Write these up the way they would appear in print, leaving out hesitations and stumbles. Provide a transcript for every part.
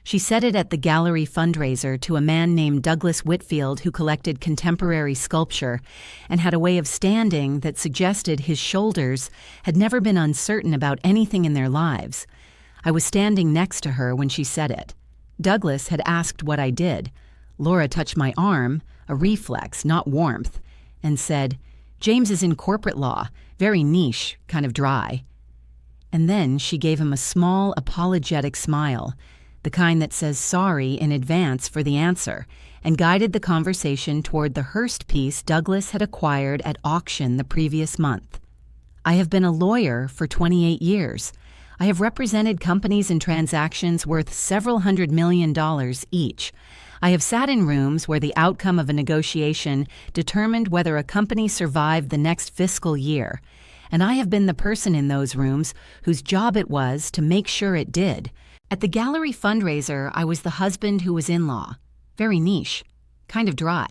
She said it at the gallery fundraiser to a man named Douglas Whitfield who collected contemporary sculpture and had a way of standing that suggested his shoulders had never been uncertain about anything in their lives. I was standing next to her when she said it. Douglas had asked what I did. Laura touched my arm, a reflex, not warmth, and said, "James is in corporate law, very niche, kind of dry." And then she gave him a small, apologetic smile, the kind that says sorry in advance for the answer, and guided the conversation toward the Hearst piece Douglas had acquired at auction the previous month. I have been a lawyer for 28 years. I have represented companies in transactions worth several $100 million each. I have sat in rooms where the outcome of a negotiation determined whether a company survived the next fiscal year, and I have been the person in those rooms whose job it was to make sure it did. At the gallery fundraiser, I was the husband who was in-law. Very niche, kind of dry.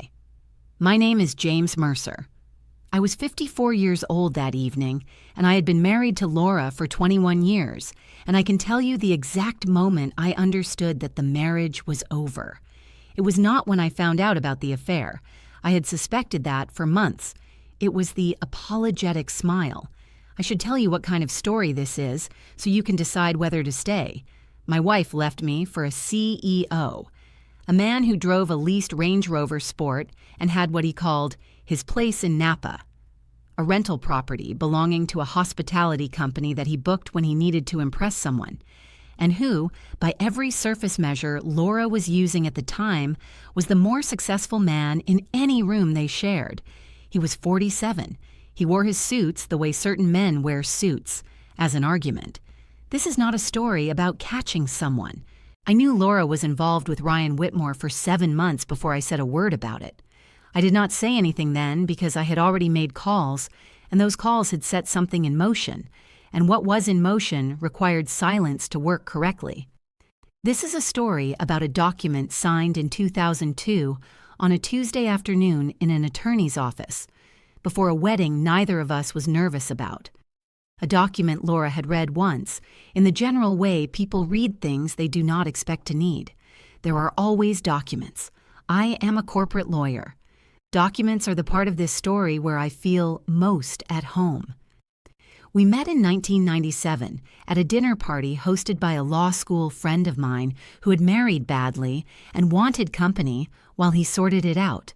My name is James Mercer. I was 54 years old that evening, and I had been married to Laura for 21 years, and I can tell you the exact moment I understood that the marriage was over. It was not when I found out about the affair. I had suspected that for months. It was the apologetic smile. I should tell you what kind of story this is, so you can decide whether to stay. My wife left me for a CEO, a man who drove a leased Range Rover Sport and had what he called his place in Napa, a rental property belonging to a hospitality company that he booked when he needed to impress someone, and who, by every surface measure Laura was using at the time, was the more successful man in any room they shared. He was 47. He wore his suits the way certain men wear suits, as an argument. This is not a story about catching someone. I knew Laura was involved with Ryan Whitmore for 7 months before I said a word about it. I did not say anything then because I had already made calls, and those calls had set something in motion, and what was in motion required silence to work correctly. This is a story about a document signed in 2002 on a Tuesday afternoon in an attorney's office, before a wedding neither of us was nervous about. A document Laura had read once, in the general way people read things they do not expect to need. There are always documents. I am a corporate lawyer. Documents are the part of this story where I feel most at home. We met in 1997 at a dinner party hosted by a law school friend of mine who had married badly and wanted company while he sorted it out.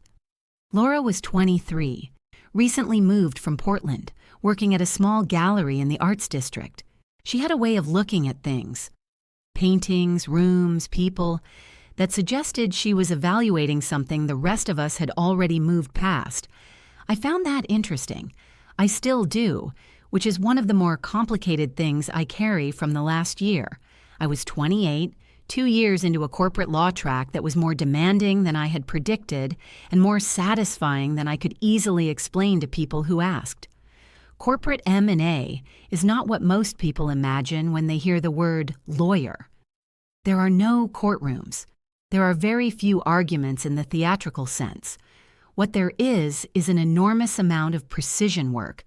Laura was 23, recently moved from Portland, working at a small gallery in the Arts District. She had a way of looking at things, paintings, rooms, people, that suggested she was evaluating something the rest of us had already moved past. I found that interesting. I still do, which is one of the more complicated things I carry from the last year. I was 28, 2 years into a corporate law track that was more demanding than I had predicted and more satisfying than I could easily explain to people who asked. Corporate M&A is not what most people imagine when they hear the word lawyer. There are no courtrooms. There are very few arguments in the theatrical sense. What there is an enormous amount of precision work,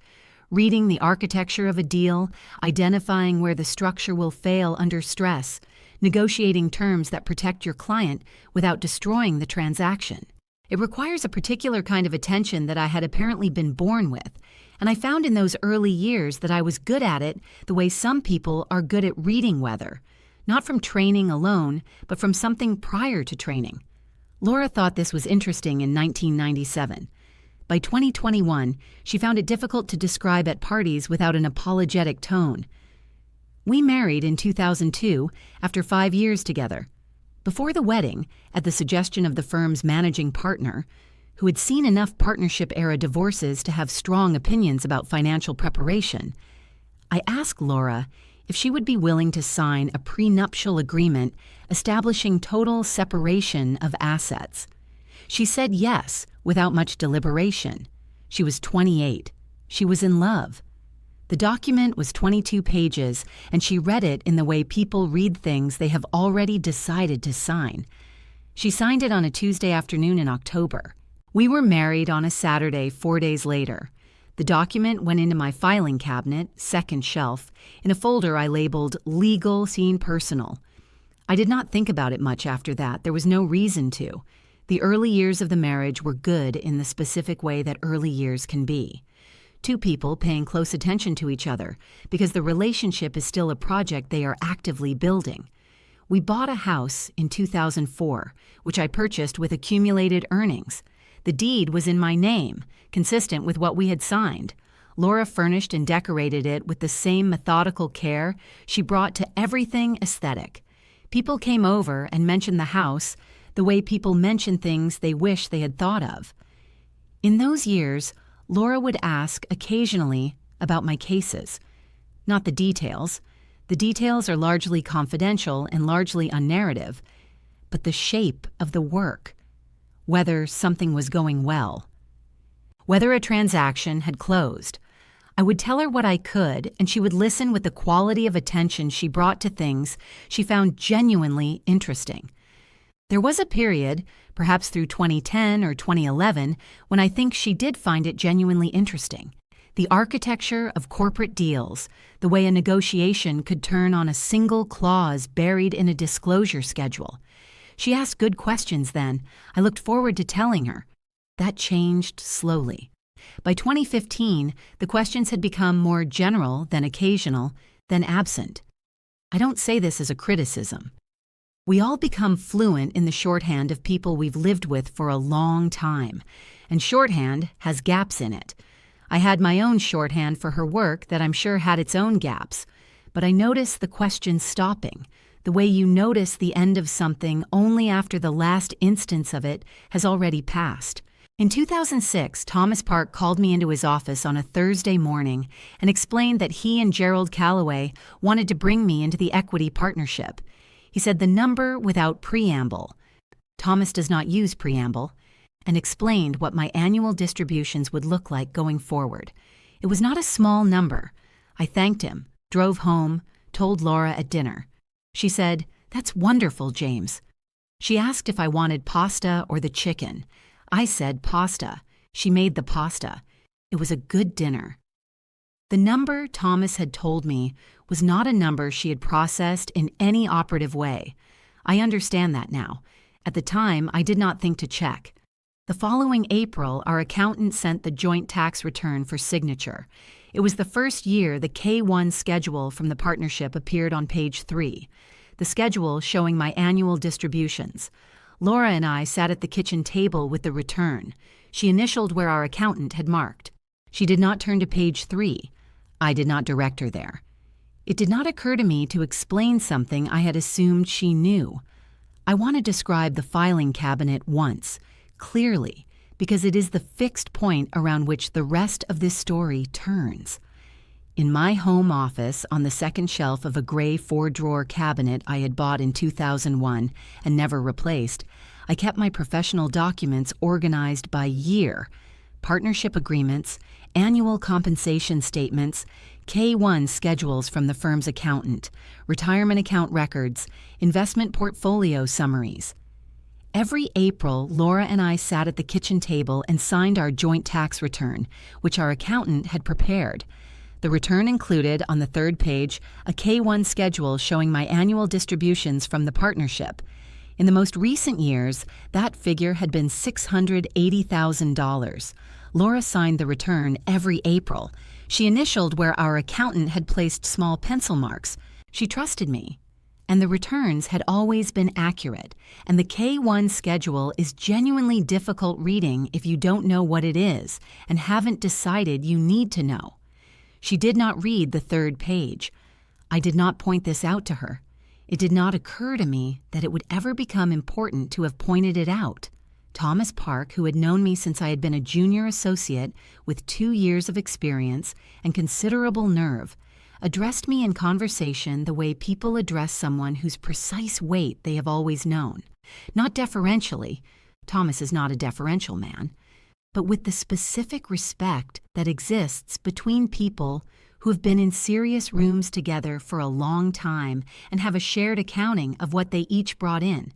reading the architecture of a deal, identifying where the structure will fail under stress, negotiating terms that protect your client without destroying the transaction. It requires a particular kind of attention that I had apparently been born with, and I found in those early years that I was good at it the way some people are good at reading weather, not from training alone, but from something prior to training. Laura thought this was interesting in 1997. By 2021, she found it difficult to describe at parties without an apologetic tone. We married in 2002 after 5 years together. Before the wedding, at the suggestion of the firm's managing partner, who had seen enough partnership-era divorces to have strong opinions about financial preparation, I asked Laura if she would be willing to sign a prenuptial agreement establishing total separation of assets. She said yes, without much deliberation. She was 28. She was in love. The document was 22 pages, and she read it in the way people read things they have already decided to sign. She signed it on a Tuesday afternoon in October. We were married on a Saturday 4 days later. The document went into my filing cabinet, second shelf, in a folder I labeled Legal Scene Personal. I did not think about it much after that. There was no reason to. The early years of the marriage were good in the specific way that early years can be. Two people paying close attention to each other because the relationship is still a project they are actively building. We bought a house in 2004, which I purchased with accumulated earnings. The deed was in my name, consistent with what we had signed. Laura furnished and decorated it with the same methodical care she brought to everything aesthetic. People came over and mentioned the house the way people mention things they wish they had thought of. In those years, Laura would ask occasionally about my cases. Not the details. The details are largely confidential and largely unnarrative, but the shape of the work, whether something was going well, whether a transaction had closed. I would tell her what I could, and she would listen with the quality of attention she brought to things she found genuinely interesting. There was a period, perhaps through 2010 or 2011, when I think she did find it genuinely interesting. The architecture of corporate deals, the way a negotiation could turn on a single clause buried in a disclosure schedule. She asked good questions then. I looked forward to telling her. That changed slowly. By 2015, the questions had become more general than occasional, then absent. I don't say this as a criticism. We all become fluent in the shorthand of people we've lived with for a long time, and shorthand has gaps in it. I had my own shorthand for her work that I'm sure had its own gaps, but I noticed the question stopping, the way you notice the end of something only after the last instance of it has already passed. In 2006, Thomas Park called me into his office on a Thursday morning and explained that he and Gerald Calloway wanted to bring me into the equity partnership. He said the number without preamble. Thomas does not use preamble, and explained what my annual distributions would look like going forward. It was not a small number. I thanked him, drove home, told Laura at dinner. She said, "That's wonderful, James." She asked if I wanted pasta or the chicken. I said pasta. She made the pasta. It was a good dinner. The number Thomas had told me was not a number she had processed in any operative way. I understand that now. At the time, I did not think to check. The following April, our accountant sent the joint tax return for signature. It was the first year the K-1 schedule from the partnership appeared on page 3, the schedule showing my annual distributions. Laura and I sat at the kitchen table with the return. She initialed where our accountant had marked. She did not turn to page 3. I did not direct her there. It did not occur to me to explain something I had assumed she knew. I want to describe the filing cabinet once, clearly, because it is the fixed point around which the rest of this story turns. In my home office, on the second shelf of a gray 4-drawer cabinet I had bought in 2001 and never replaced, I kept my professional documents organized by year: partnership agreements, annual compensation statements, K-1 schedules from the firm's accountant, retirement account records, investment portfolio summaries. Every April, Laura and I sat at the kitchen table and signed our joint tax return, which our accountant had prepared. The return included, on the third page, a K-1 schedule showing my annual distributions from the partnership. In the most recent years, that figure had been $680,000. Laura signed the return every April. She initialed where our accountant had placed small pencil marks. She trusted me. And the returns had always been accurate, and the K-1 schedule is genuinely difficult reading if you don't know what it is and haven't decided you need to know. She did not read the third page. I did not point this out to her. It did not occur to me that it would ever become important to have pointed it out. Thomas Park, who had known me since I had been a junior associate with 2 years of experience and considerable nerve, addressed me in conversation the way people address someone whose precise weight they have always known. Not deferentially. Thomas is not a deferential man, but with the specific respect that exists between people who have been in serious rooms together for a long time and have a shared accounting of what they each brought in.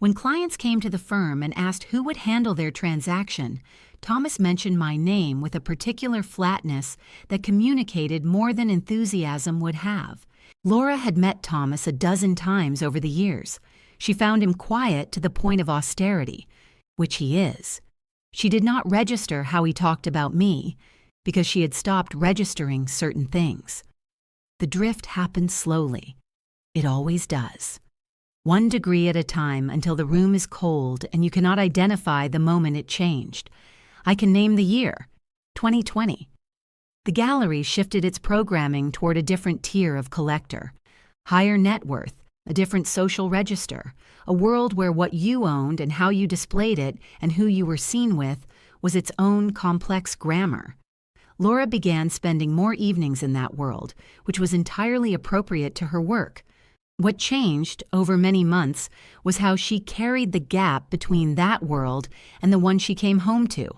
When clients came to the firm and asked who would handle their transaction, Thomas mentioned my name with a particular flatness that communicated more than enthusiasm would have. Laura had met Thomas a dozen times over the years. She found him quiet to the point of austerity, which he is. She did not register how he talked about me, because she had stopped registering certain things. The drift happened slowly. It always does. 1 degree at a time until the room is cold and you cannot identify the moment it changed. I can name the year, 2020. The gallery shifted its programming toward a different tier of collector. Higher net worth, a different social register, a world where what you owned and how you displayed it and who you were seen with was its own complex grammar. Laura began spending more evenings in that world, which was entirely appropriate to her work. What changed over many months was how she carried the gap between that world and the one she came home to.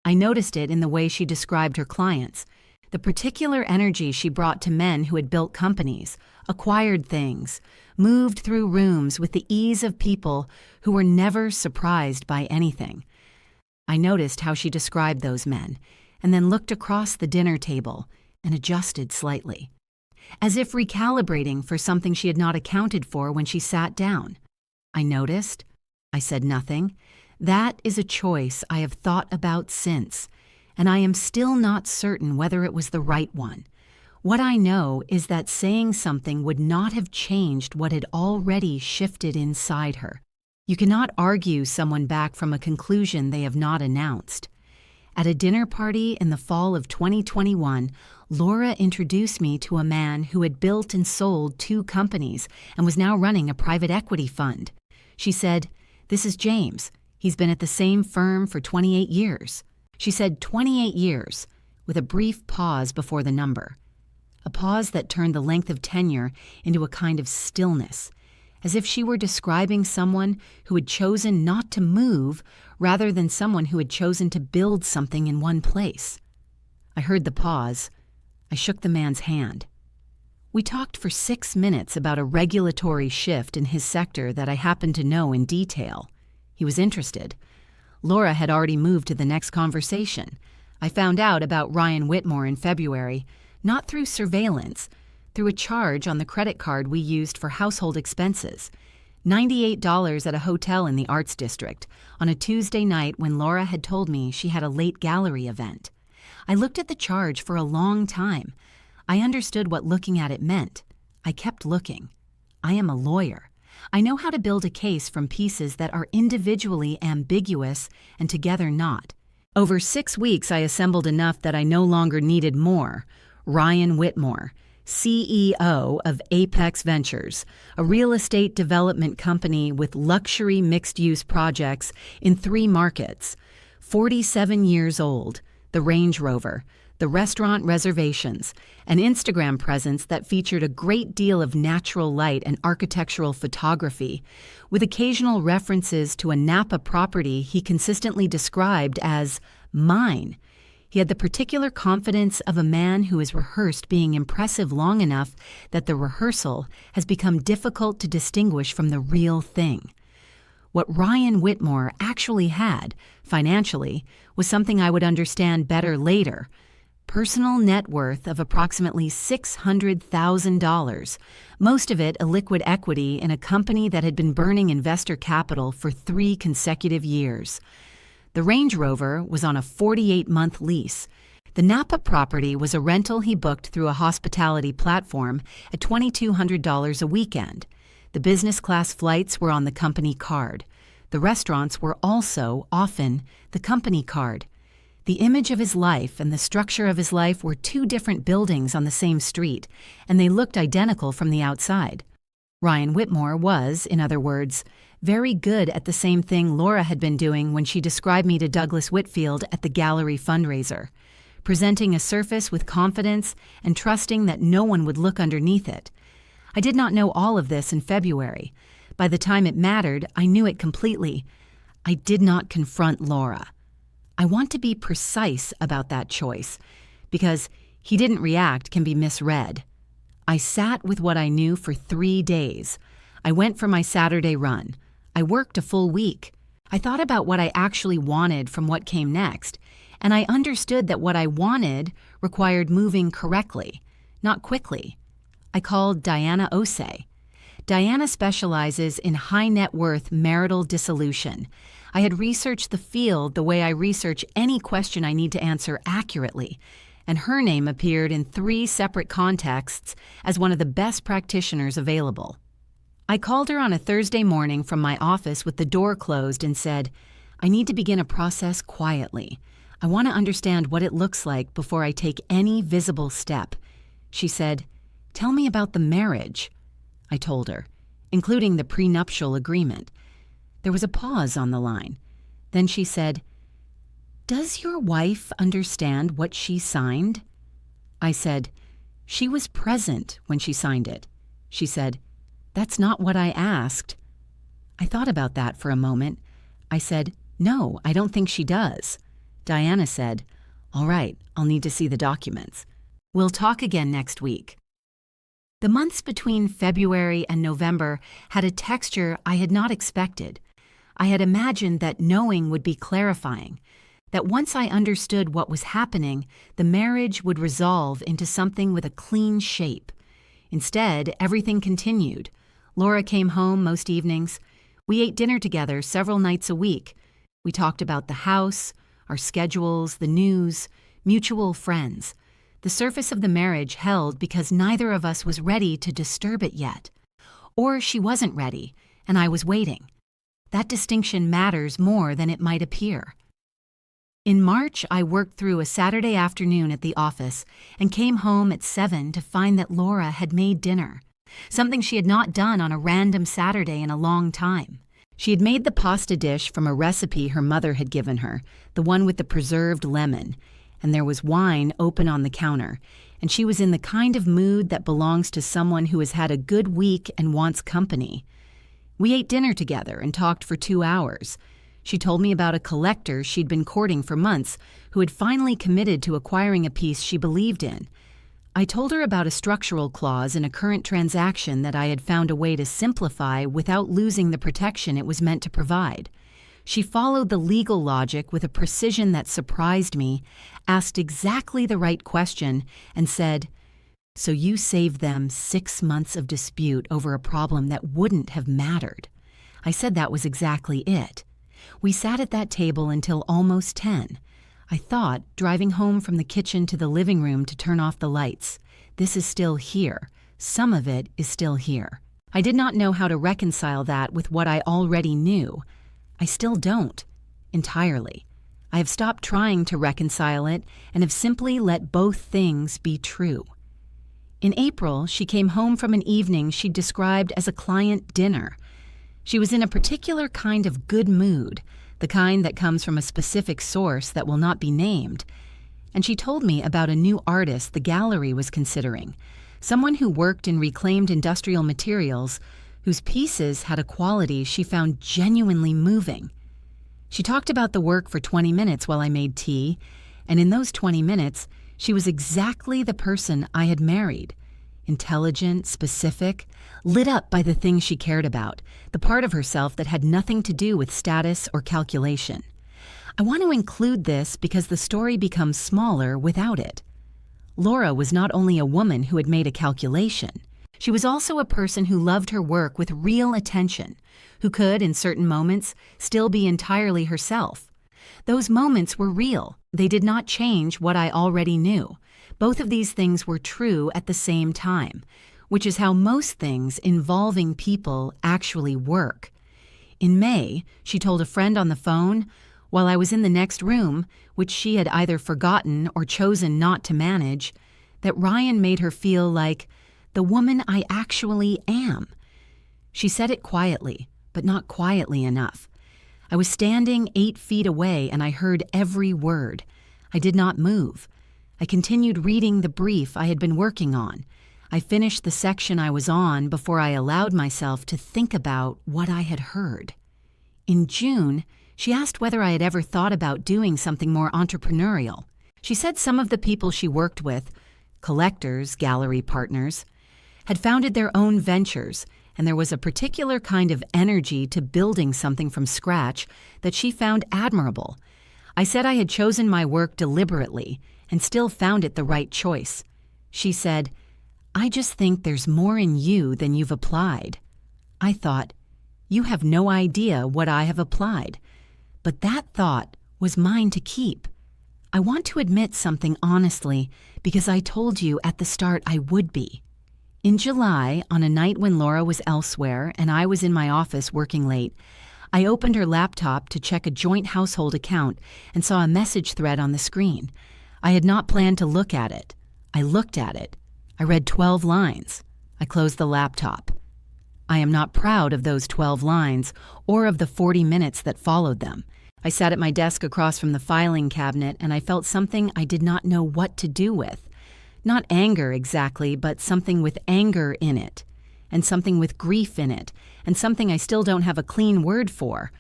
I noticed it in the way she described her clients, the particular energy she brought to men who had built companies, acquired things, moved through rooms with the ease of people who were never surprised by anything. I noticed how she described those men, and then looked across the dinner table and adjusted slightly, as if recalibrating for something she had not accounted for when she sat down. I noticed. I said nothing. That is a choice I have thought about since, and I am still not certain whether it was the right one. What I know is that saying something would not have changed what had already shifted inside her. You cannot argue someone back from a conclusion they have not announced. At a dinner party in the fall of 2021, Laura introduced me to a man who had built and sold 2 companies and was now running a private equity fund. She said, "This is James. He's been at the same firm for 28 years. She said 28 years, with a brief pause before the number. A pause that turned the length of tenure into a kind of stillness, as if she were describing someone who had chosen not to move rather than someone who had chosen to build something in one place. I heard the pause. I shook the man's hand. We talked for 6 minutes about a regulatory shift in his sector that I happened to know in detail. He was interested. Laura had already moved to the next conversation. I found out about Ryan Whitmore in February, not through surveillance, through a charge on the credit card we used for household expenses. $98 at a hotel in the Arts District on a Tuesday night when Laura had told me she had a late gallery event. I looked at the charge for a long time. I understood what looking at it meant. I kept looking. I am a lawyer. I know how to build a case from pieces that are individually ambiguous and together not. Over 6 weeks, I assembled enough that I no longer needed more. Ryan Whitmore, CEO of Apex Ventures, a real estate development company with luxury mixed-use projects in 3 markets. 47 years old, the Range Rover, the restaurant reservations, an Instagram presence that featured a great deal of natural light and architectural photography, with occasional references to a Napa property he consistently described as mine. He had the particular confidence of a man who has rehearsed being impressive long enough that the rehearsal has become difficult to distinguish from the real thing. What Ryan Whitmore actually had, financially, was something I would understand better later. Personal net worth of approximately $600,000, most of it a liquid equity in a company that had been burning investor capital for 3 consecutive years. The Range Rover was on a 48-month lease. The Napa property was a rental he booked through a hospitality platform at $2,200 a weekend. The business class flights were on the company card. The restaurants were also, often, the company card. The image of his life and the structure of his life were 2 different buildings on the same street, and they looked identical from the outside. Ryan Whitmore was, in other words, very good at the same thing Laura had been doing when she described me to Douglas Whitfield at the gallery fundraiser, presenting a surface with confidence and trusting that no one would look underneath it. I did not know all of this in February. By the time it mattered, I knew it completely. I did not confront Laura. I want to be precise about that choice, because he didn't react can be misread. I sat with what I knew for 3 days. I went for my Saturday run. I worked a full week. I thought about what I actually wanted from what came next, and I understood that what I wanted required moving correctly, not quickly. I called Diana Osei. Diana specializes in high net worth marital dissolution. I had researched the field the way I research any question I need to answer accurately, and her name appeared in 3 separate contexts as one of the best practitioners available. I called her on a Thursday morning from my office with the door closed and said, "I need to begin a process quietly. I want to understand what it looks like before I take any visible step." She said, "Tell me about the marriage." I told her, including the prenuptial agreement. There was a pause on the line. Then she said, "Does your wife understand what she signed?" I said, "She was present when she signed it." She said, "That's not what I asked." I thought about that for a moment. I said, "No, I don't think she does." Diana said, "All right, I'll need to see the documents. We'll talk again next week." The months between February and November had a texture I had not expected. I had imagined that knowing would be clarifying, that once I understood what was happening, the marriage would resolve into something with a clean shape. Instead, everything continued. Laura came home most evenings. We ate dinner together several nights a week. We talked about the house, our schedules, the news, mutual friends. The surface of the marriage held because neither of us was ready to disturb it yet. Or she wasn't ready, and I was waiting. That distinction matters more than it might appear. In March, I worked through a Saturday afternoon at the office and came home at 7 to find that Laura had made dinner, something she had not done on a random Saturday in a long time. She had made the pasta dish from a recipe her mother had given her, the one with the preserved lemon, and there was wine open on the counter, and she was in the kind of mood that belongs to someone who has had a good week and wants company. We ate dinner together and talked for 2 hours. She told me about a collector she'd been courting for months who had finally committed to acquiring a piece she believed in. I told her about a structural clause in a current transaction that I had found a way to simplify without losing the protection it was meant to provide. She followed the legal logic with a precision that surprised me, asked exactly the right question, and said, "So you saved them 6 months of dispute over a problem that wouldn't have mattered." I said that was exactly it. We sat at that table until almost 10. I thought, driving home from the kitchen to the living room to turn off the lights, this is still here. Some of it is still here. I did not know how to reconcile that with what I already knew. I still don't, entirely. I have stopped trying to reconcile it and have simply let both things be true. In April, she came home from an evening she described as a client dinner. She was in a particular kind of good mood, the kind that comes from a specific source that will not be named. And she told me about a new artist the gallery was considering, someone who worked in reclaimed industrial materials, whose pieces had a quality she found genuinely moving. She talked about the work for 20 minutes while I made tea, and in those 20 minutes, she was exactly the person I had married. Intelligent, specific, lit up by the things she cared about, the part of herself that had nothing to do with status or calculation. I want to include this because the story becomes smaller without it. Laura was not only a woman who had made a calculation. She was also a person who loved her work with real attention, who could, in certain moments, still be entirely herself. Those moments were real. They did not change what I already knew. Both of these things were true at the same time, which is how most things involving people actually work. In May, she told a friend on the phone, while I was in the next room, which she had either forgotten or chosen not to manage, that Ryan made her feel like the woman I actually am. She said it quietly, but not quietly enough. I was standing 8 feet away and I heard every word. I did not move. I continued reading the brief I had been working on. I finished the section I was on before I allowed myself to think about what I had heard. In June, she asked whether I had ever thought about doing something more entrepreneurial. She said some of the people she worked with, collectors, gallery partners, had founded their own ventures, and there was a particular kind of energy to building something from scratch that she found admirable. I said I had chosen my work deliberately and still found it the right choice. She said, "I just think there's more in you than you've applied." I thought, "You have no idea what I have applied." But that thought was mine to keep. I want to admit something honestly because I told you at the start I would be. In July, on a night when Laura was elsewhere and I was in my office working late, I opened her laptop to check a joint household account and saw a message thread on the screen. I had not planned to look at it. I looked at it. I read 12 lines. I closed the laptop. I am not proud of those 12 lines or of the 40 minutes that followed them. I sat at my desk across from the filing cabinet and I felt something I did not know what to do with. Not anger exactly, but something with anger in it, and something with grief in it, and something I still don't have a clean word for.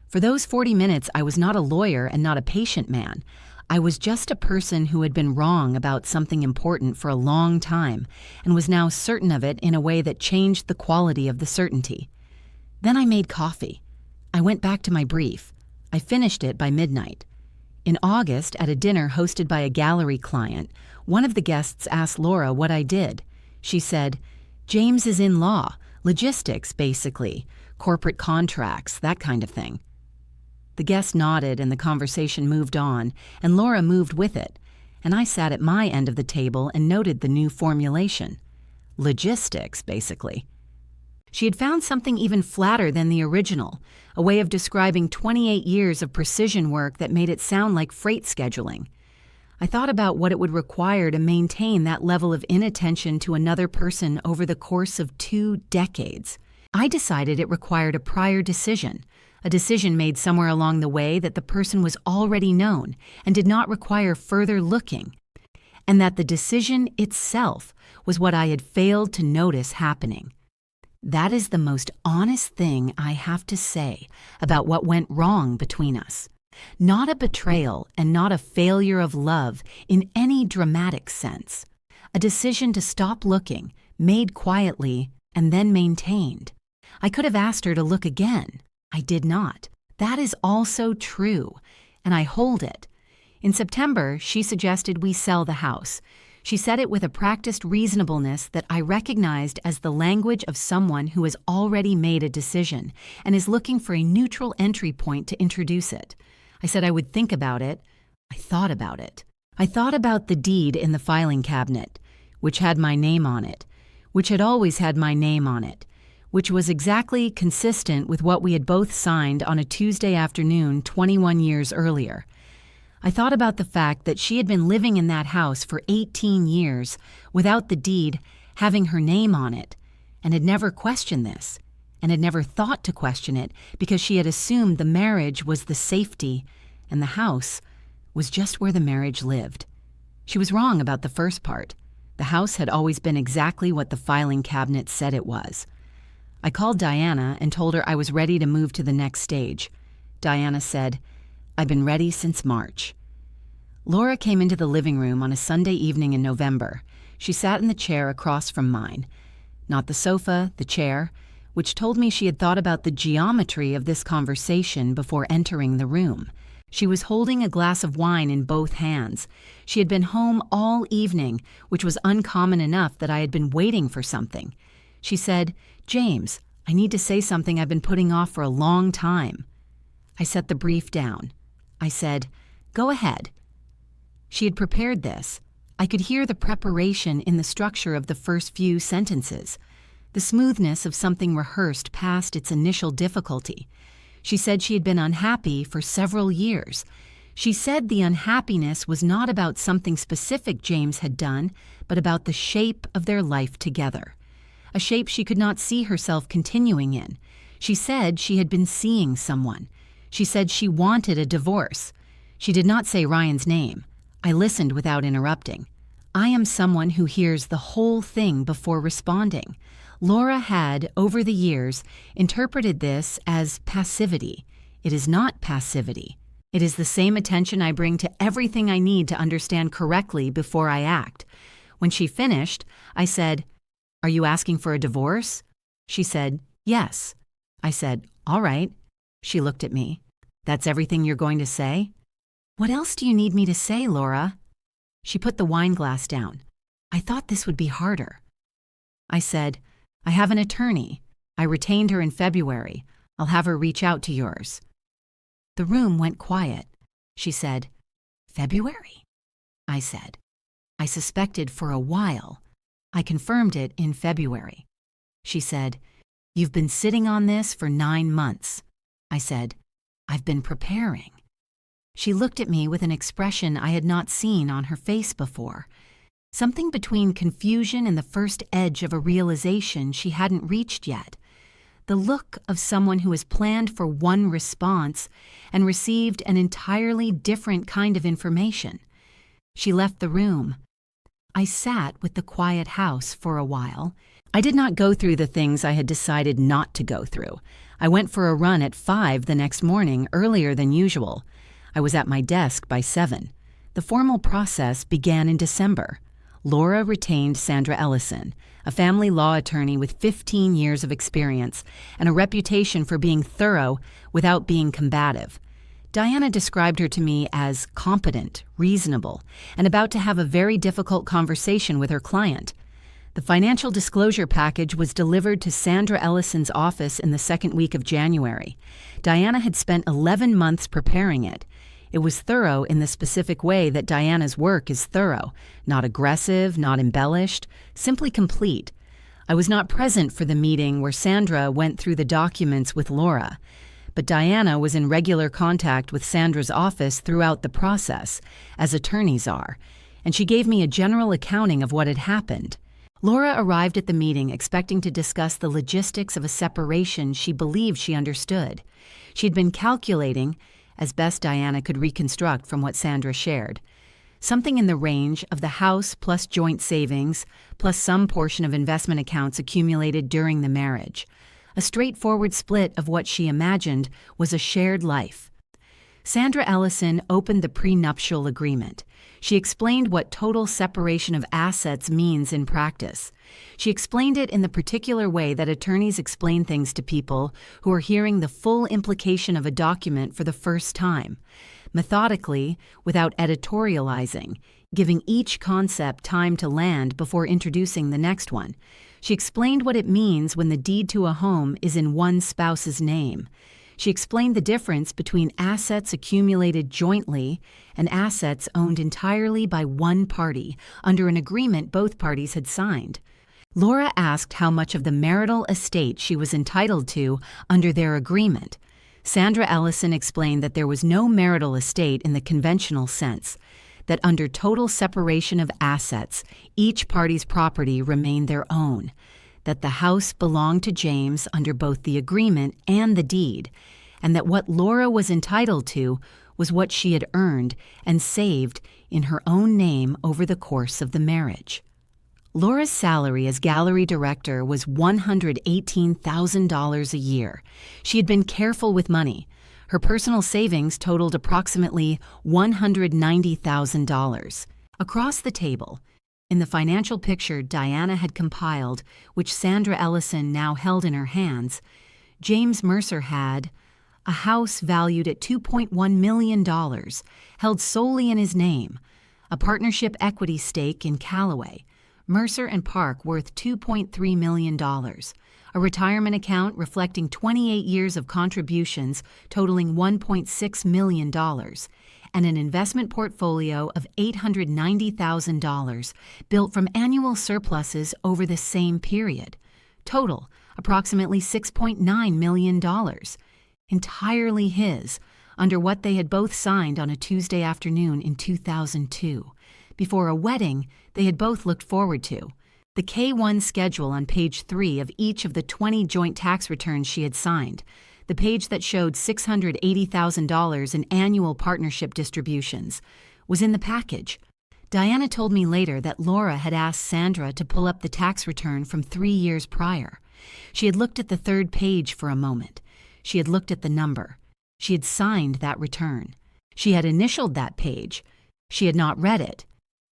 For those 40 minutes, I was not a lawyer and not a patient man. I was just a person who had been wrong about something important for a long time and was now certain of it in a way that changed the quality of the certainty. Then I made coffee. I went back to my brief. I finished it by midnight. In August, at a dinner hosted by a gallery client, one of the guests asked Laura what I did. She said, "James is in law, logistics basically, corporate contracts, that kind of thing." The guest nodded and the conversation moved on, and Laura moved with it, and I sat at my end of the table and noted the new formulation. Logistics, basically. She had found something even flatter than the original, a way of describing 28 years of precision work that made it sound like freight scheduling. I thought about what it would require to maintain that level of inattention to another person over the course of 2 decades. I decided it required a prior decision, a decision made somewhere along the way that the person was already known and did not require further looking, and that the decision itself was what I had failed to notice happening. That is the most honest thing I have to say about what went wrong between us. Not a betrayal and not a failure of love in any dramatic sense. A decision to stop looking, made quietly, and then maintained. I could have asked her to look again. I did not. That is also true, and I hold it. In September, she suggested we sell the house. She said it with a practiced reasonableness that I recognized as the language of someone who has already made a decision and is looking for a neutral entry point to introduce it. I said I would think about it. I thought about it. I thought about the deed in the filing cabinet, which had my name on it, which had always had my name on it, which was exactly consistent with what we had both signed on a Tuesday afternoon 21 years earlier. I thought about the fact that she had been living in that house for 18 years without the deed having her name on it, and had never questioned this, and had never thought to question it because she had assumed the marriage was the safety and the house was just where the marriage lived. She was wrong about the first part. The house had always been exactly what the filing cabinet said it was. I called Diana and told her I was ready to move to the next stage. Diana said, "I've been ready since March." Laura came into the living room on a Sunday evening in November. She sat in the chair across from mine. Not the sofa, the chair, which told me she had thought about the geometry of this conversation before entering the room. She was holding a glass of wine in both hands. She had been home all evening, which was uncommon enough that I had been waiting for something. She said, "James, I need to say something I've been putting off for a long time." I set the brief down. I said, "Go ahead." She had prepared this. I could hear the preparation in the structure of the first few sentences, the smoothness of something rehearsed past its initial difficulty. She said she had been unhappy for several years. She said the unhappiness was not about something specific James had done, but about the shape of their life together, a shape she could not see herself continuing in. She said she had been seeing someone. She said she wanted a divorce. She did not say Ryan's name. I listened without interrupting. I am someone who hears the whole thing before responding. Laura had, over the years, interpreted this as passivity. It is not passivity. It is the same attention I bring to everything I need to understand correctly before I act. When she finished, I said, "Are you asking for a divorce?" She said, "Yes." I said, "All right." She looked at me. "That's everything you're going to say?" "What else do you need me to say, Laura?" She put the wine glass down. I thought this would be harder. I said, "I have an attorney. I retained her in February. I'll have her reach out to yours." The room went quiet. She said, "February?" I said. "I suspected for a while. I confirmed it in February." She said, "You've been sitting on this for 9 months." I said, "I've been preparing." She looked at me with an expression I had not seen on her face before. Something between confusion and the first edge of a realization she hadn't reached yet. The look of someone who has planned for one response and received an entirely different kind of information. She left the room. I sat with the quiet house for a while. I did not go through the things I had decided not to go through. I went for a run at 5 the next morning, earlier than usual. I was at my desk by 7. The formal process began in December. Laura retained Sandra Ellison, a family law attorney with 15 years of experience and a reputation for being thorough without being combative. Diana described her to me as competent, reasonable, and about to have a very difficult conversation with her client. The financial disclosure package was delivered to Sandra Ellison's office in the second week of January. Diana had spent 11 months preparing it. It was thorough in the specific way that Diana's work is thorough, not aggressive, not embellished, simply complete. I was not present for the meeting where Sandra went through the documents with Laura, but Diana was in regular contact with Sandra's office throughout the process, as attorneys are, and she gave me a general accounting of what had happened. Laura arrived at the meeting expecting to discuss the logistics of a separation she believed she understood. She'd been calculating, as best Diana could reconstruct from what Sandra shared, something in the range of the house plus joint savings plus some portion of investment accounts accumulated during the marriage. A straightforward split of what she imagined was a shared life. Sandra Ellison opened the prenuptial agreement. She explained what total separation of assets means in practice. She explained it in the particular way that attorneys explain things to people who are hearing the full implication of a document for the first time, methodically, without editorializing, giving each concept time to land before introducing the next one. She explained what it means when the deed to a home is in one spouse's name. She explained the difference between assets accumulated jointly and assets owned entirely by one party under an agreement both parties had signed. Laura asked how much of the marital estate she was entitled to under their agreement. Sandra Ellison explained that there was no marital estate in the conventional sense, that under total separation of assets, each party's property remained their own, that the house belonged to James under both the agreement and the deed, and that what Laura was entitled to was what she had earned and saved in her own name over the course of the marriage. Laura's salary as gallery director was $118,000 a year. She had been careful with money. Her personal savings totaled approximately $190,000. Across the table, in the financial picture Diana had compiled, which Sandra Ellison now held in her hands, James Mercer had a house valued at $2.1 million, held solely in his name, a partnership equity stake in Callaway, Mercer and Park worth $2.3 million, a retirement account reflecting 28 years of contributions totaling $1.6 million, and an investment portfolio of $890,000 built from annual surpluses over the same period. Total, approximately $6.9 million. Entirely his, under what they had both signed on a Tuesday afternoon in 2002, before a wedding they had both looked forward to. The K-1 schedule on page 3 of each of the 20 joint tax returns she had signed, the page that showed $680,000 in annual partnership distributions, was in the package. Diana told me later that Laura had asked Sandra to pull up the tax return from 3 years prior. She had looked at the third page for a moment. She had looked at the number. She had signed that return. She had initialed that page. She had not read it.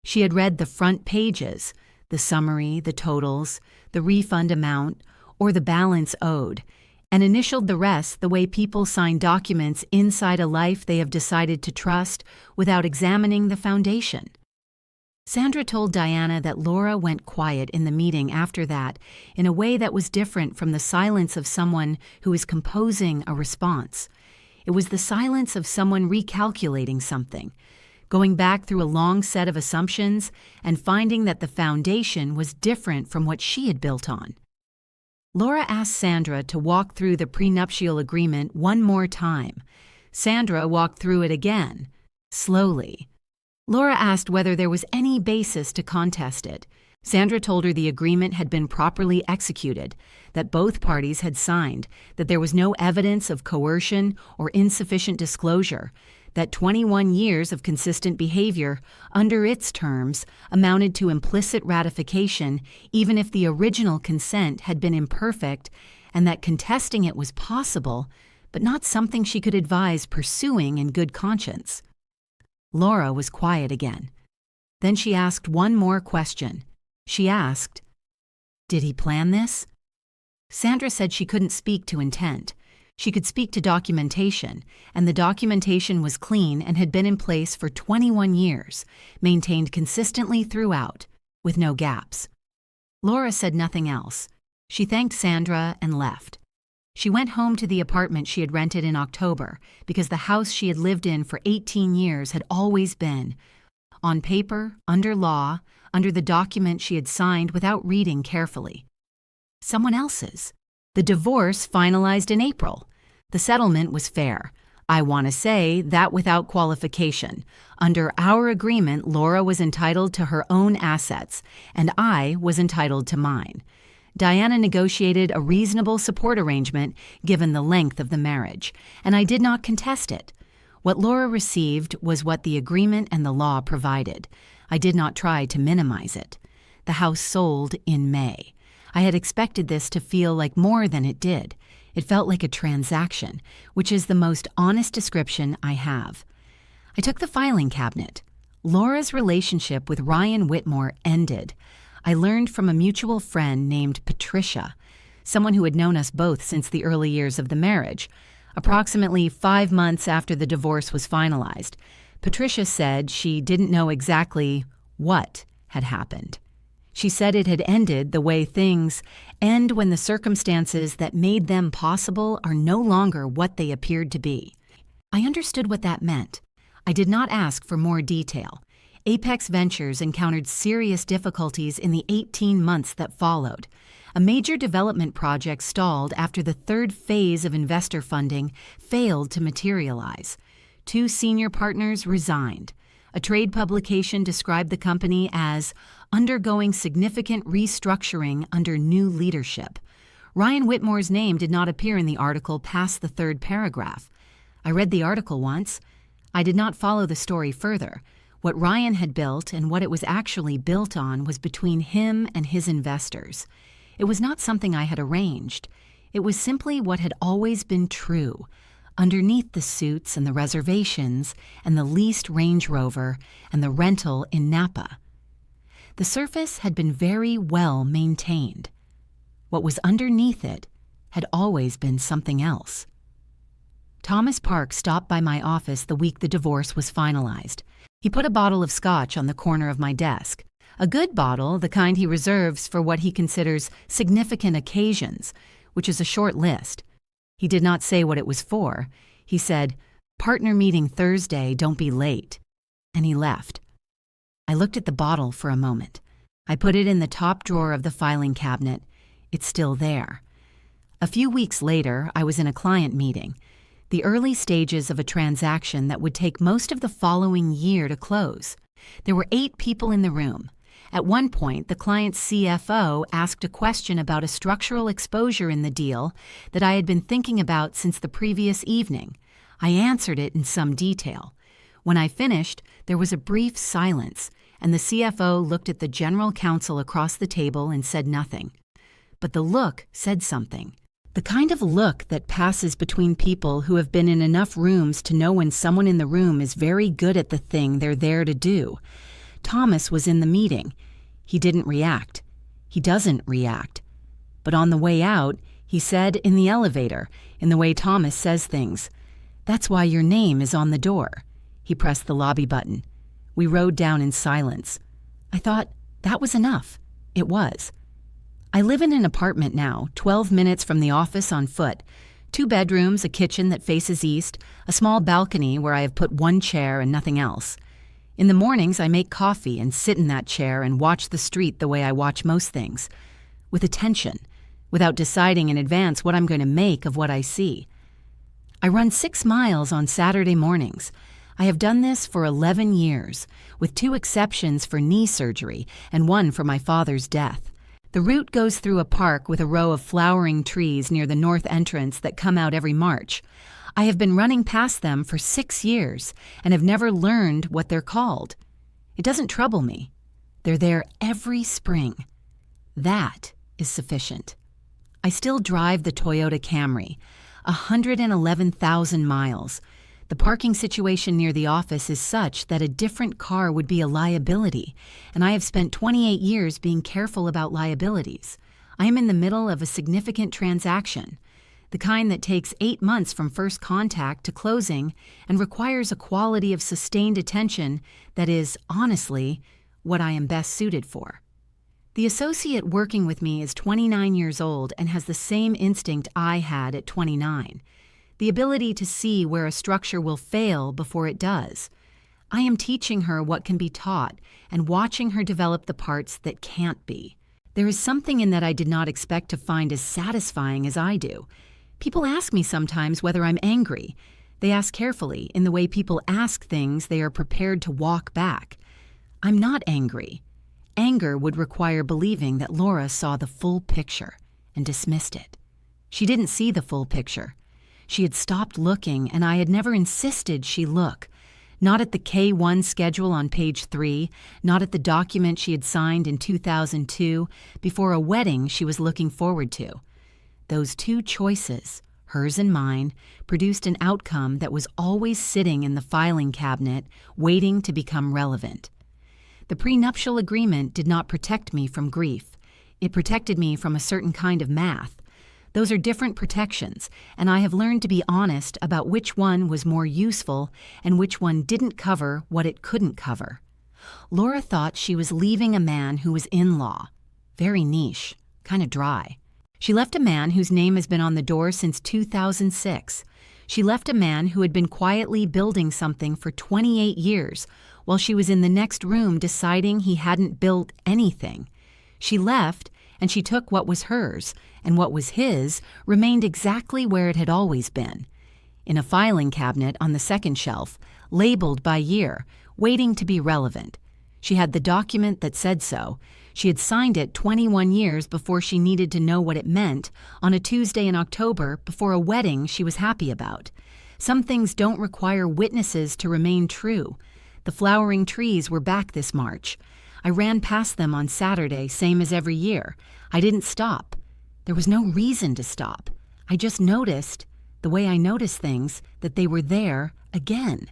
She had read the front pages, the summary, the totals, the refund amount, or the balance owed, and initialed the rest the way people sign documents inside a life they have decided to trust without examining the foundation. Sandra told Diana that Laura went quiet in the meeting after that in a way that was different from the silence of someone who is composing a response. It was the silence of someone recalculating something, going back through a long set of assumptions and finding that the foundation was different from what she had built on. Laura asked Sandra to walk through the prenuptial agreement one more time. Sandra walked through it again, slowly. Laura asked whether there was any basis to contest it. Sandra told her the agreement had been properly executed, that both parties had signed, that there was no evidence of coercion or insufficient disclosure, that 21 years of consistent behavior, under its terms, amounted to implicit ratification even if the original consent had been imperfect, and that contesting it was possible, but not something she could advise pursuing in good conscience. Laura was quiet again. Then she asked one more question. She asked, "Did he plan this?" Sandra said she couldn't speak to intent. She could speak to documentation, and the documentation was clean and had been in place for 21 years, maintained consistently throughout, with no gaps. Laura said nothing else. She thanked Sandra and left. She went home to the apartment she had rented in October because the house she had lived in for 18 years had always been, on paper, under law, under the document she had signed without reading carefully, someone else's. The divorce finalized in April. The settlement was fair. I want to say that without qualification. Under our agreement, Laura was entitled to her own assets, and I was entitled to mine. Diana negotiated a reasonable support arrangement given the length of the marriage, and I did not contest it. What Laura received was what the agreement and the law provided. I did not try to minimize it. The house sold in May. I had expected this to feel like more than it did. It felt like a transaction, which is the most honest description I have. I took the filing cabinet. Laura's relationship with Ryan Whitmore ended. I learned from a mutual friend named Patricia, someone who had known us both since the early years of the marriage. Approximately 5 months after the divorce was finalized, Patricia said she didn't know exactly what had happened. She said it had ended the way things end when the circumstances that made them possible are no longer what they appeared to be. I understood what that meant. I did not ask for more detail. Apex Ventures encountered serious difficulties in the 18 months that followed. A major development project stalled after the third phase of investor funding failed to materialize. 2 senior partners resigned. A trade publication described the company as undergoing significant restructuring under new leadership. Ryan Whitmore's name did not appear in the article past the 3rd paragraph. I read the article once. I did not follow the story further. What Ryan had built and what it was actually built on was between him and his investors. It was not something I had arranged. It was simply what had always been true. Underneath the suits and the reservations and the leased Range Rover and the rental in Napa. The surface had been very well maintained. What was underneath it had always been something else. Thomas Park stopped by my office the week the divorce was finalized. He put a bottle of scotch on the corner of my desk. A good bottle, the kind he reserves for what he considers significant occasions, which is a short list. He did not say what it was for. He said, "Partner meeting Thursday, don't be late." And he left. I looked at the bottle for a moment. I put it in the top drawer of the filing cabinet. It's still there. A few weeks later, I was in a client meeting. The early stages of a transaction that would take most of the following year to close. There were 8 people in the room. At one point, the client's CFO asked a question about a structural exposure in the deal that I had been thinking about since the previous evening. I answered it in some detail. When I finished, there was a brief silence, and the CFO looked at the general counsel across the table and said nothing. But the look said something. The kind of look that passes between people who have been in enough rooms to know when someone in the room is very good at the thing they're there to do. Thomas was in the meeting. He didn't react. He doesn't react. But on the way out, he said in the elevator, in the way Thomas says things, "That's why your name is on the door." He pressed the lobby button. We rode down in silence. I thought that was enough. It was. I live in an apartment now, 12 minutes from the office on foot. 2 bedrooms, a kitchen that faces east, a small balcony where I have put 1 chair and nothing else. In the mornings, I make coffee and sit in that chair and watch the street the way I watch most things, with attention, without deciding in advance what I'm going to make of what I see. I run 6 miles on Saturday mornings. I have done this for 11 years, with 2 exceptions for knee surgery and 1 for my father's death. The route goes through a park with a row of flowering trees near the north entrance that come out every March. I have been running past them for 6 years and have never learned what they're called. It doesn't trouble me. They're there every spring. That is sufficient. I still drive the Toyota Camry, 111,000 miles. The parking situation near the office is such that a different car would be a liability, and I have spent 28 years being careful about liabilities. I am in the middle of a significant transaction, the kind that takes 8 months from first contact to closing and requires a quality of sustained attention that is, honestly, what I am best suited for. The associate working with me is 29 years old and has the same instinct I had at 29. The ability to see where a structure will fail before it does. I am teaching her what can be taught and watching her develop the parts that can't be. There is something in that I did not expect to find as satisfying as I do. People ask me sometimes whether I'm angry. They ask carefully, in the way people ask things they are prepared to walk back. I'm not angry. Anger would require believing that Laura saw the full picture and dismissed it. She didn't see the full picture. She had stopped looking, and I had never insisted she look. Not at the K1 schedule on page 3, not at the document she had signed in 2002, before a wedding she was looking forward to. Those 2 choices, hers and mine, produced an outcome that was always sitting in the filing cabinet, waiting to become relevant. The prenuptial agreement did not protect me from grief. It protected me from a certain kind of math. Those are different protections, and I have learned to be honest about which one was more useful and which one didn't cover what it couldn't cover. Laura thought she was leaving a man who was in-law. Very niche, kind of dry. She left a man whose name has been on the door since 2006. She left a man who had been quietly building something for 28 years while she was in the next room deciding he hadn't built anything. She left, and she took what was hers, and what was his remained exactly where it had always been, in a filing cabinet on the second shelf, labeled by year, waiting to be relevant. She had the document that said so. She had signed it 21 years before she needed to know what it meant, on a Tuesday in October before a wedding she was happy about. Some things don't require witnesses to remain true. The flowering trees were back this March. I ran past them on Saturday, same as every year. I didn't stop. There was no reason to stop. I just noticed, the way I notice things, that they were there again.